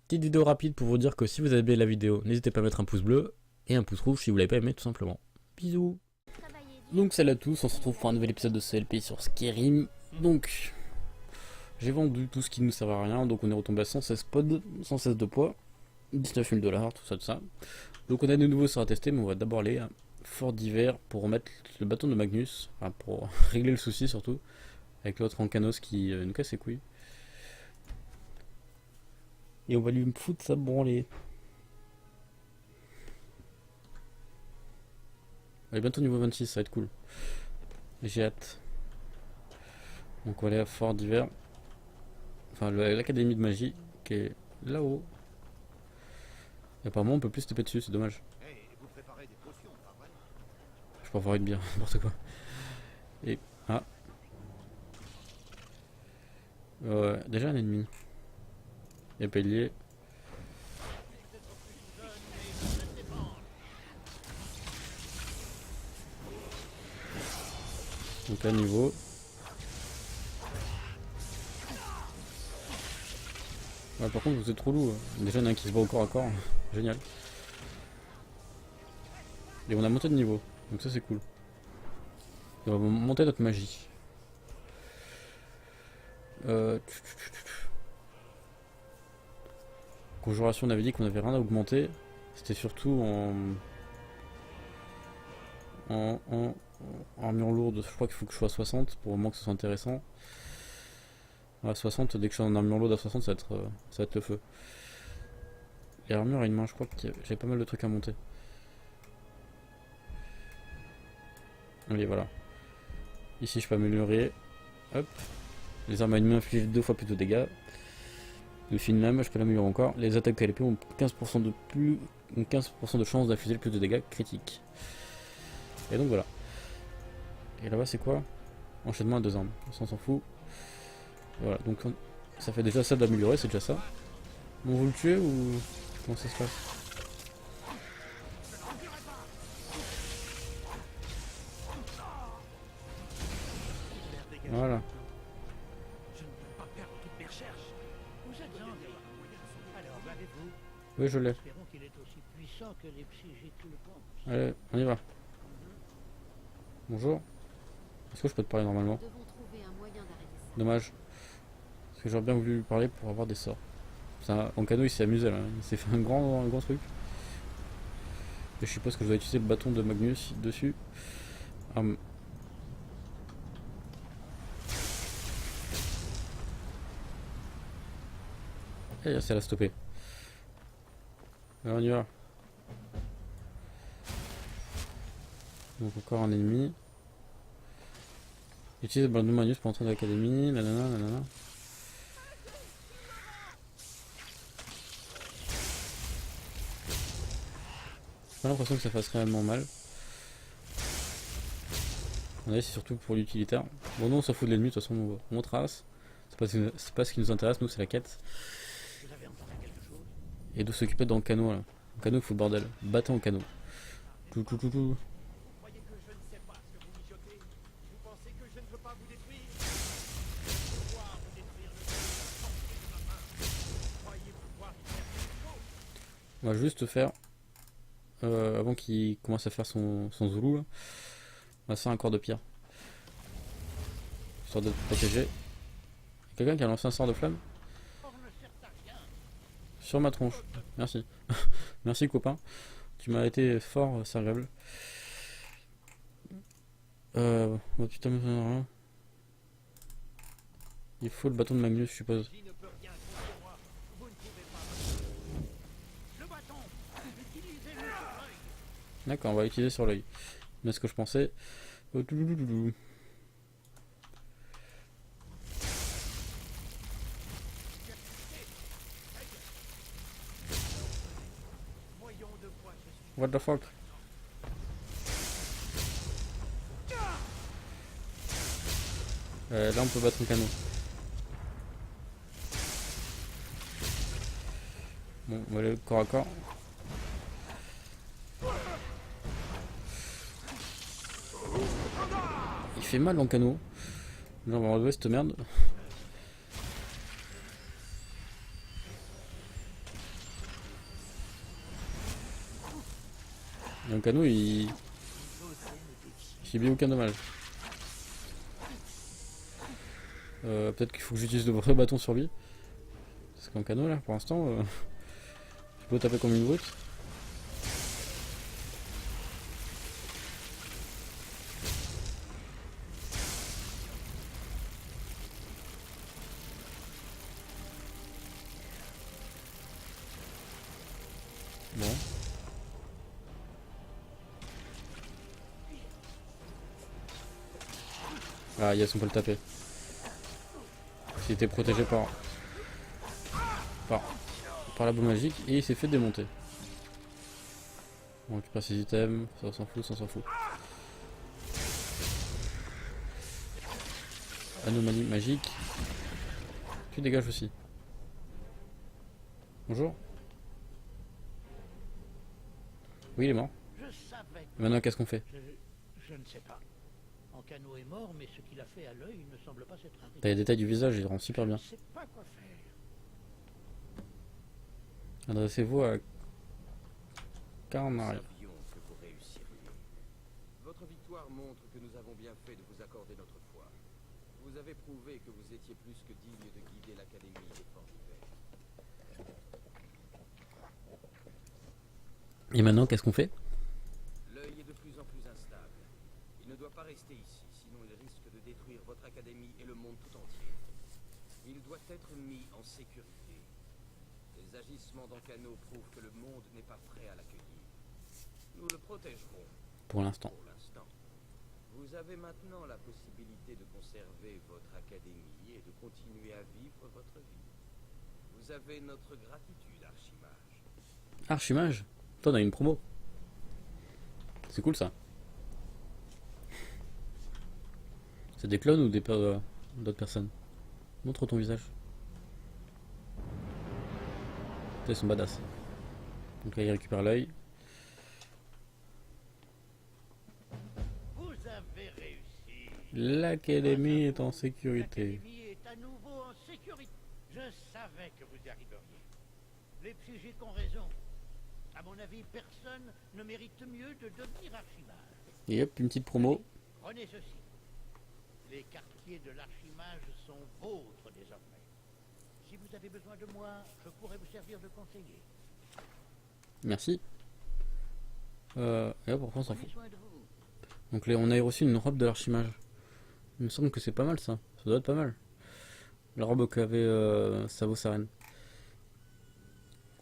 Petite vidéo rapide pour vous dire que si vous avez aimé la vidéo, n'hésitez pas à mettre un pouce bleu et un pouce rouge si vous l'avez pas aimé tout simplement. Bisous. Donc salut à tous, on se retrouve pour un nouvel épisode de CLP sur Skyrim. Donc j'ai vendu tout ce qui ne nous servait à rien, donc on est retombé à 116 pods, 116 de poids, 19 000 $, tout ça. Donc on a de nouveau ça à tester, mais on va d'abord aller à Fort d'hiver pour remettre le bâton de Magnus, enfin pour régler le souci surtout, avec l'autre Ancanos qui nous casse les couilles. Et on va lui foutre sa branlée. Elle est bientôt niveau 26, ça va être cool. J'ai hâte. Donc on va aller à Fort d'hiver. Enfin l'académie de magie qui est là-haut. Et apparemment on peut plus se taper dessus, c'est dommage. Je peux avoir une bière, n'importe quoi. Et. Ah. Déjà un ennemi. Et pilier. Donc à niveau. Ouais, par contre vous êtes trop lourd. Déjà il y en a un qui se bat au corps à corps. Génial. Et on a monté de niveau. Donc ça c'est cool. Et on va monter notre magie. Conjuration, on avait dit qu'on avait rien à augmenter. C'était surtout en armure lourde. Je crois qu'il faut que je sois à 60 pour au moins que ce soit intéressant. À 60, dès que je suis en armure lourde à 60, ça va être le feu. Et armure à une main, je crois que j'avais pas mal de trucs à monter. Allez, voilà. Ici, je peux améliorer. Hop. Les armes à une main infligent 2 fois plus de dégâts. Le fine lame, je peux l'améliorer encore. Les attaques à l'épée ont 15% de plus, 15% de chance d'infuser plus de dégâts critiques. Et donc voilà. Et là-bas, c'est quoi? Enchaînement à 2 armes. Ça, on s'en fout. Voilà, donc ça fait déjà ça d'améliorer, c'est déjà ça. Bon, vous le tuez ou comment ça se passe? Voilà. Oui, je l'ai. Allez, on y va. Bonjour. Est-ce que je peux te parler normalement? Dommage. Parce que j'aurais bien voulu lui parler pour avoir des sorts. Ancano il s'est amusé là, il s'est fait un grand truc. Et je suppose que je dois utiliser le bâton de Magnus dessus. Et ça l'a stoppé. Alors on y va. Donc encore un ennemi. Utilise le bâton de Magnus pour entrer dans l'académie. Nanana. J'ai pas l'impression que ça fasse réellement mal. C'est surtout pour l'utilitaire. Bon, non, on s'en fout de l'ennemi, de toute façon, on trace. C'est pas ce qui nous intéresse, nous, c'est la quête. Et de s'occuper dans le canot, là. Le canot, il faut le bordel. Bâton au canot. Tout. On va juste faire, avant qu'il commence à faire son zoulou, là, on va faire un corps de pierre. Histoire de te protéger. Quelqu'un qui a lancé un sort de flamme? Sur ma tronche. Merci. Merci copain. Tu m'as été fort serviable. Putain, il faut le bâton de Magnus, je suppose. D'accord, on va l'utiliser sur l'œil. Mais ce que je pensais. What the fuck? Là on peut battre un canon. Bon, on va aller corps à corps. Il fait mal en canot. Là on va enlever cette merde. Et un canot, il subit aucun dommage. Peut-être qu'il faut que j'utilise le vrai bâton sur lui. Parce qu'un canot là, pour l'instant, je peux taper comme une brute. Bon. Ah yes, on peut le taper. Il était protégé par la boule magique et il s'est fait démonter. On récupère ses items, ça s'en fout, ça s'en fout. Anomalie magique. Tu dégages aussi. Bonjour. Oui, il est mort. Maintenant, qu'est-ce qu'on fait? Je ne sais pas. Ancano est mort, mais ce qu'il a fait à l'œil ne semble pas s'être arrêté. T'as les détails du visage, il rend super bien. Je ne sais pas quoi faire. Adressez-vous à Karnari. Que vous réussiriez. Votre victoire montre que nous avons bien fait de vous accorder notre foi. Vous avez prouvé que vous étiez plus que digne de guider l'Académie des Forts d'Hiver. Et maintenant, qu'est-ce qu'on fait? L'œil est de plus en plus instable. Il ne doit pas rester ici, sinon il risque de détruire votre académie et le monde tout entier. Il doit être mis en sécurité. Les agissements d'Ancano prouvent que le monde n'est pas prêt à l'accueillir. Nous le protégerons. Pour l'instant. Pour l'instant. Vous avez maintenant la possibilité de conserver votre académie et de continuer à vivre votre vie. Vous avez notre gratitude, Archimage. Archimage? Toi, on a une promo. C'est cool ça. C'est des clones ou d'autres personnes? Montre ton visage. Ils sont badass. Donc là, il récupère l'œil. Vous avez réussi. L'académie est en sécurité. L'Académie est à nouveau en sécurité. Je savais que vous y arriveriez. Les psychiques ont raison. À mon avis, personne ne mérite mieux de devenir archimage. Et hop, une petite promo. Prenez ceci. Les quartiers de l'archimage sont vôtres désormais. Si vous avez besoin de moi, je pourrais vous servir de conseiller. Merci. Et hop, pourquoi on s'en Prenez fout. soin de vous. Donc là, on a reçu une robe de l'archimage. Il me semble que c'est pas mal ça. Ça doit être pas mal. La robe qu'avait Savo Saren.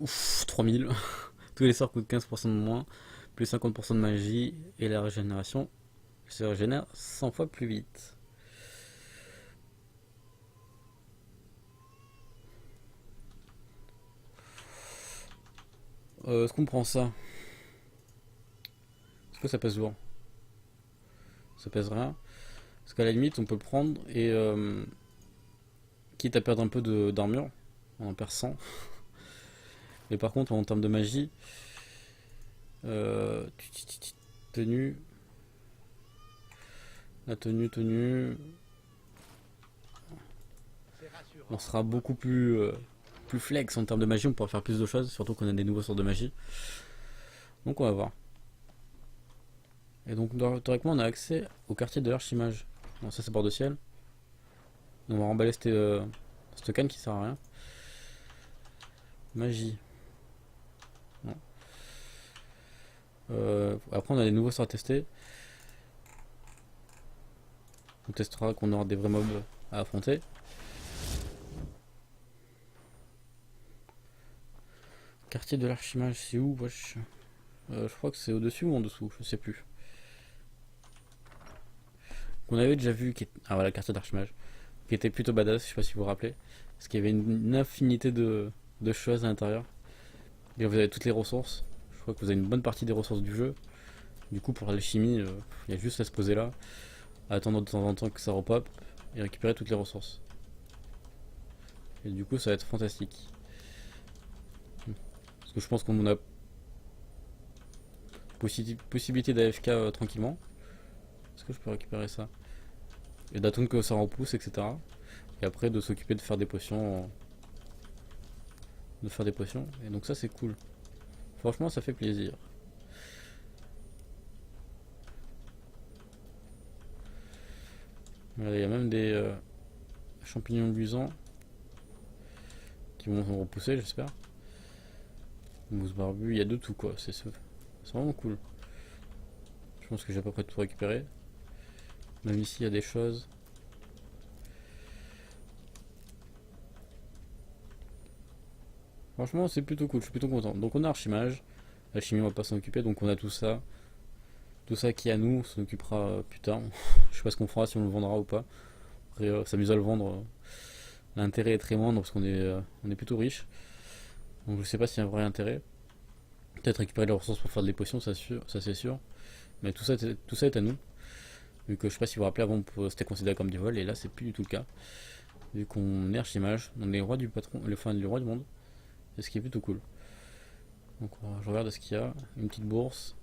Ouf, 3000. Tous les sorts coûtent 15% de moins. Plus 50% de magie. Et la régénération se régénère 100 fois plus vite. Est-ce qu'on prend ça? Est-ce que ça pèse lourd? Ça pèse rien. Parce qu'à la limite, on peut le prendre et quitte à perdre un peu d'armure, on en perd 100. Mais par contre, en termes de magie, tenue, la tenue, on sera beaucoup plus flex en termes de magie, on pourra faire plus de choses, surtout qu'on a des nouveaux sorts de magie. Donc on va voir. Et donc théoriquement on a accès au quartier de l'archimage. Bon, ça c'est bord de ciel. On va remballer cette canne qui sert à rien. Magie. Non. Après on a des nouveaux sorts à tester. On testera qu'on aura des vrais mobs à affronter. Quartier de l'archimage, c'est où? Wesh. Je crois que c'est au-dessus ou en dessous, je sais plus. Qu'on avait déjà vu, ah voilà, quartier d'archimage, qui était plutôt badass, je sais pas si vous vous rappelez, parce qu'il y avait une infinité de choses à l'intérieur. Et vous avez toutes les ressources, je crois que vous avez une bonne partie des ressources du jeu. Du coup pour l'alchimie, il y a juste à se poser là, à attendre de temps en temps que ça repop, et récupérer toutes les ressources. Et du coup ça va être fantastique. Parce que je pense qu'on a possibilité d'AFK tranquillement. Est-ce que je peux récupérer ça? Et d'attendre que ça repousse, etc. Et après de s'occuper de faire des potions. Et donc ça c'est cool. Franchement ça fait plaisir. Regardez, il y a même des champignons luisants qui vont repousser, j'espère. Mousse barbu, il y a de tout quoi, c'est vraiment cool. Je pense que j'ai à peu près tout récupéré. Même ici, il y a des choses. Franchement, c'est plutôt cool, je suis plutôt content. Donc on a Archimage. La chimie, on va pas s'en occuper, donc on a tout ça. Tout ça qui est à nous, on s'en occupera plus tard. Je sais pas ce qu'on fera, si on le vendra ou pas. Après, s'amuser à le vendre, l'intérêt est très moindre parce on est plutôt riche. Donc je sais pas s'il y a un vrai intérêt. Peut-être récupérer les ressources pour faire des potions, ça c'est sûr. Mais tout ça est à nous. Vu que je sais pas si vous vous rappelez, avant c'était considéré comme du vol, et là c'est plus du tout le cas. Vu qu'on est Archimage, on est roi du patron, le roi du monde. C'est ce qui est plutôt cool. Donc je regarde ce qu'il y a. Une petite bourse.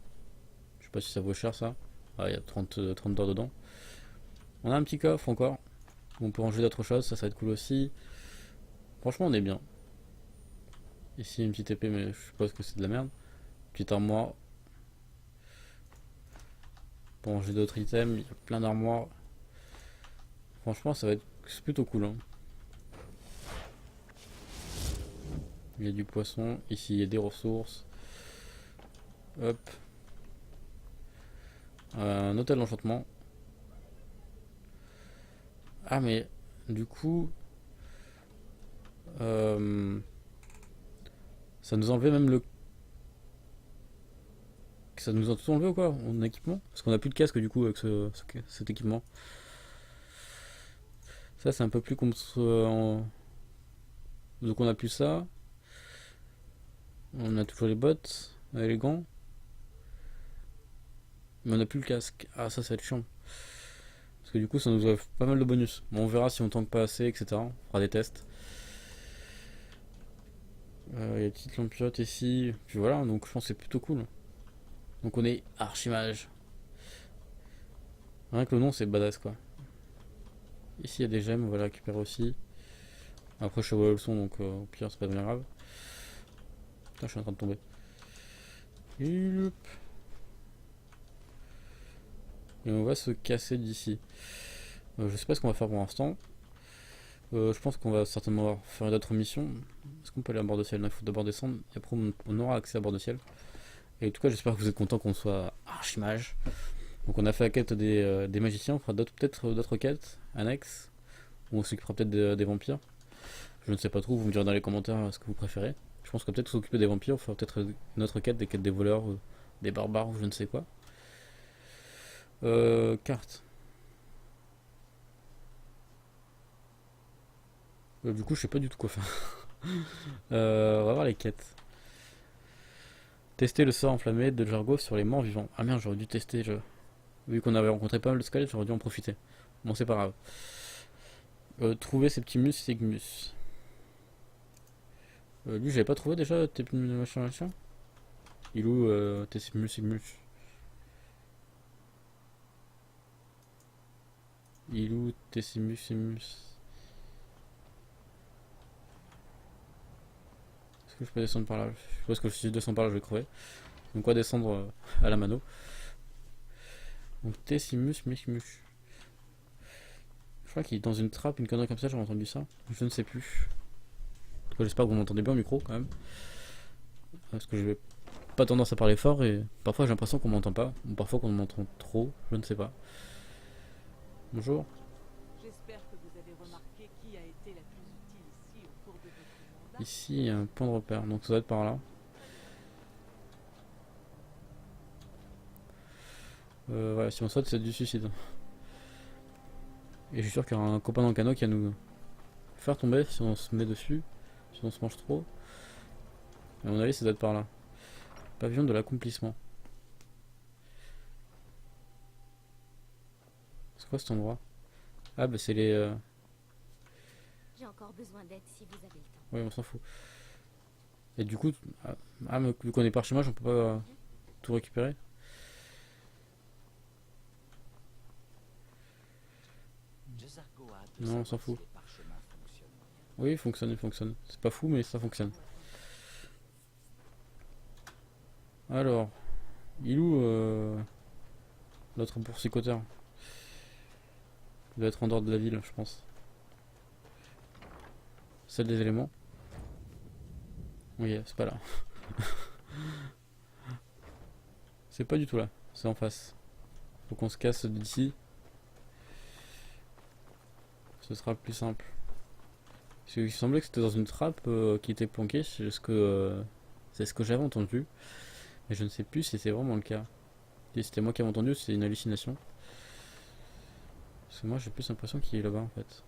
Je sais pas si ça vaut cher ça. Ah, il y a 30 heures dedans. On a un petit coffre encore. On peut ranger d'autres choses, ça va être cool aussi. Franchement on est bien. Ici une petite épée mais je suppose que c'est de la merde. Petite armoire. Pour ranger d'autres items, il y a plein d'armoires. Franchement ça va être plutôt cool hein. Il y a du poisson, ici il y a des ressources. Hop. Un hôtel d'enchantement. Ah mais du coup ça nous enlevait même le... Ça nous a tout enlevé ou quoi en équipement? Parce qu'on a plus de casque du coup avec cet équipement. Ça c'est un peu plus comme... Donc on a plus ça. On a toujours les bottes, les gants. Mais on a plus le casque. Ah ça va être chiant. Parce que du coup ça nous offre pas mal de bonus. Bon, on verra si on tank pas assez, etc. On fera des tests. Il y a des petites lampiottes ici. Puis voilà, donc je pense que c'est plutôt cool. Donc on est Archimage. Rien que le nom c'est badass quoi. Ici il y a des gemmes, on va les récupérer aussi. Après je vois le son donc au pire c'est pas bien grave. Putain je suis en train de tomber. Et on va se casser d'ici. Je sais pas ce qu'on va faire pour l'instant. Je pense qu'on va certainement faire d'autres missions. Est-ce qu'on peut aller à bord de ciel? Non, il faut d'abord descendre. Et après on aura accès à bord de ciel. Et en tout cas j'espère que vous êtes contents qu'on soit Archimage. Donc on a fait la quête des magiciens. On fera peut-être d'autres quêtes annexes. Ou on s'occupera peut-être des vampires. Je ne sais pas trop, vous me direz dans les commentaires ce que vous préférez. Je pense qu'on va peut-être s'occuper des vampires. On fera peut-être une autre quête, des quêtes des voleurs, des barbares ou je ne sais quoi. Carte. Du coup, je sais pas du tout quoi faire. On va voir les quêtes. Tester le sort enflammé de Jargo sur les morts vivants. Ah merde, j'aurais dû tester. Vu qu'on avait rencontré pas mal de squelettes, j'aurais dû en profiter. Bon, c'est pas grave. Trouver Septimus Sigmus. Lui, j'avais pas trouvé déjà tes machin. Il est où tes Septimus Sigmus? Il est où tes Septimus Sigmus? Est-ce que je peux descendre par là? Je pense que si je descends par là, je vais crever. Donc, on va descendre à la mano. Donc, Tessimus Micmus. Je crois qu'il est dans une trappe, une connerie comme ça, j'ai entendu ça. Je ne sais plus. En tout cas, j'espère que vous m'entendez bien au micro quand même. Parce que je vais pas tendance à parler fort et parfois j'ai l'impression qu'on m'entend pas. Ou parfois qu'on m'entend trop, je ne sais pas. Bonjour. J'espère que vous avez remarqué qui a été la plus utile ici au cours de votre mandat. Ici, il y a un point de repère, donc ça doit être par là. Voilà, si on saute, c'est du suicide. Et je suis sûr qu'il y aura un copain dans le canot qui va nous faire tomber si on se met dessus, si on se mange trop. À mon avis, ça doit être par là. Pavillon de l'accomplissement. C'est quoi cet endroit? Ah, bah c'est les. J'ai encore besoin d'aide si vous avez le temps. Ouais, on s'en fout. Et du coup, mais vu qu'on est par chômage, on peut pas tout récupérer. Non, on s'en fout. Oui, il fonctionne. C'est pas fou, mais ça fonctionne. Alors, il est où l'autre boursicoteur? doit être en dehors de la ville, je pense. Celle des éléments. Oui, c'est pas là. C'est pas du tout là, c'est en face. Faut qu'on se casse d'ici. Ce sera plus simple. Parce qu'il semblait que c'était dans une trappe qui était planquée, c'est ce que j'avais entendu. Mais je ne sais plus si c'est vraiment le cas. Si c'était moi qui avais entendu, c'est une hallucination. Parce que moi j'ai plus l'impression qu'il est là-bas en fait.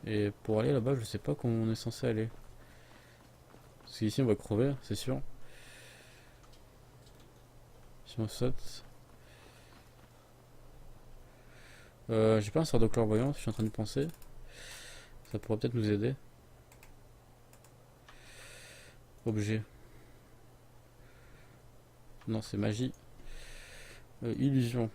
Et pour aller là-bas, je sais pas comment on est censé aller. Parce qu'ici on va crever, c'est sûr. Si on saute. J'ai pas un sort de clairvoyance, je suis en train de penser. Ça pourrait peut-être nous aider. Objet. Non, c'est magie. Illusion.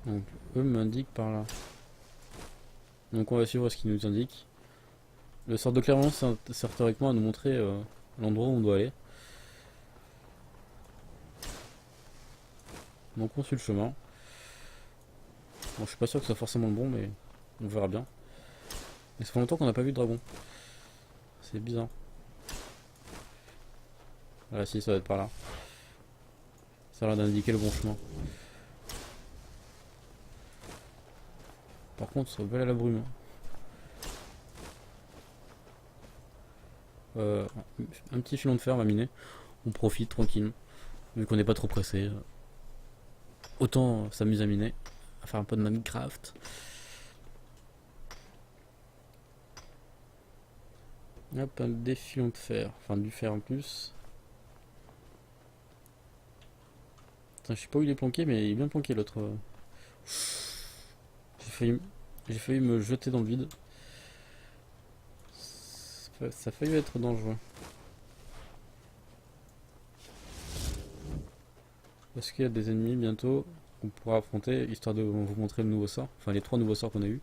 Donc, eux m'indiquent par là. Donc, on va suivre ce qu'ils nous indiquent. Le sort de clairvoyance sert théoriquement à nous montrer l'endroit où on doit aller. Donc, on suit le chemin. Bon, je suis pas sûr que ce soit forcément le bon, mais on verra bien. Et ça fait longtemps qu'on n'a pas vu de dragon. C'est bizarre. Voilà, si, ça va être par là. Ça a l'air d'indiquer le bon chemin. Par contre, ça va aller à la brume. Un petit filon de fer va miner. On profite tranquille. Vu qu'on n'est pas trop pressé. Autant s'amuser à miner. À faire un peu de Minecraft. Hop, des filons de fer. Enfin, du fer en plus. Putain, je sais pas où il est planqué, mais il est bien planqué l'autre. J'ai failli me jeter dans le vide. Ça a failli être dangereux. Est-ce qu'il y a des ennemis bientôt qu'on pourra affronter, histoire de vous montrer le nouveau sort. Enfin, les 3 nouveaux sorts qu'on a eu.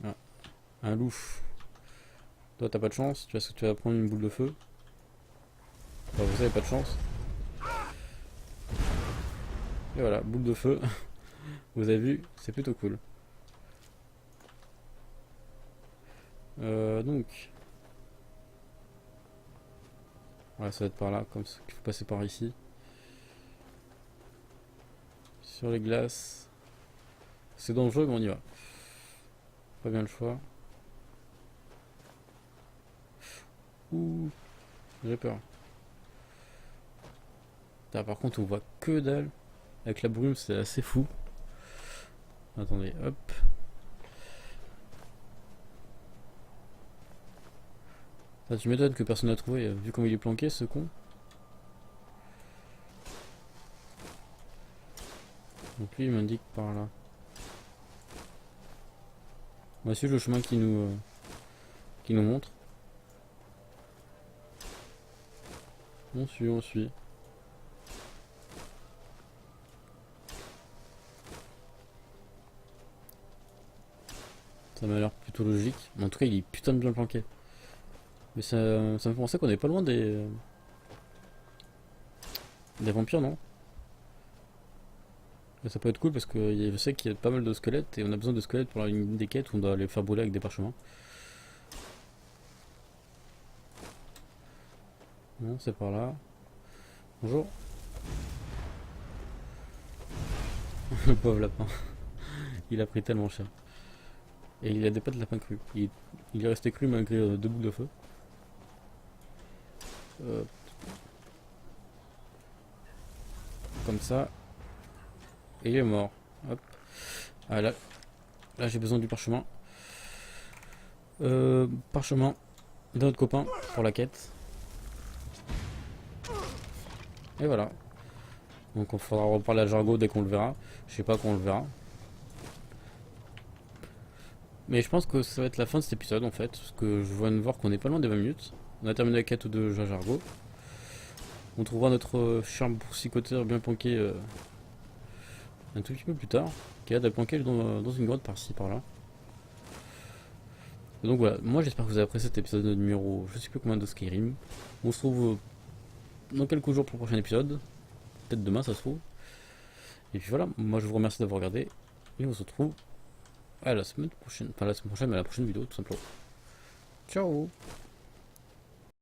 Ah, un loup. Toi, t'as pas de chance. Tu vas prendre une boule de feu. Enfin, vous avez pas de chance. Et voilà, boule de feu. Vous avez vu, c'est plutôt cool. Donc. Ouais, ça va être par là, comme ça qu'il faut passer par ici. Sur les glaces. C'est dangereux, mais on y va. Pas bien le choix. Ouh, j'ai peur. Là, par contre, on voit que dalle. Avec la brume, c'est assez fou. Attendez, hop. Ah, tu m'étonnes que personne n'a trouvé, vu comment il est planqué, ce con. Donc lui, il m'indique par là. On va suivre le chemin qui nous montre. On suit. Ça m'a l'air plutôt logique. Mais en tout cas, il est putain de bien planqué. Mais ça me fait penser qu'on est pas loin des vampires, non? Et ça peut être cool parce que je sais qu'il y a pas mal de squelettes et on a besoin de squelettes pour une des quêtes où on doit les faire brûler avec des parchemins. Non, c'est par là. Bonjour. Le pauvre lapin. Il a pris tellement cher. Et il a des pattes de lapin cru. Il est resté cru malgré 2 boules de feu. Comme ça. Et il est mort. Hop. Ah là j'ai besoin du parchemin. Parchemin de notre copain pour la quête. Et voilà. Donc on faudra reparler à Jargo dès qu'on le verra. Je sais pas quand on le verra. Mais je pense que ça va être la fin de cet épisode en fait. Parce que je viens de voir qu'on est pas loin des 20 minutes. On a terminé la quête de Jargo. On trouvera notre charme boursicoteur bien planqué un tout petit peu plus tard. Qui a planqué dans une grotte par-ci par-là. Donc voilà, moi j'espère que vous avez apprécié cet épisode numéro je sais plus combien de Skyrim. On se retrouve dans quelques jours pour le prochain épisode. Peut-être demain ça se trouve. Et puis voilà, moi je vous remercie d'avoir regardé. Et on se retrouve à la semaine prochaine. Enfin la semaine prochaine, mais à la prochaine vidéo tout simplement. Ciao.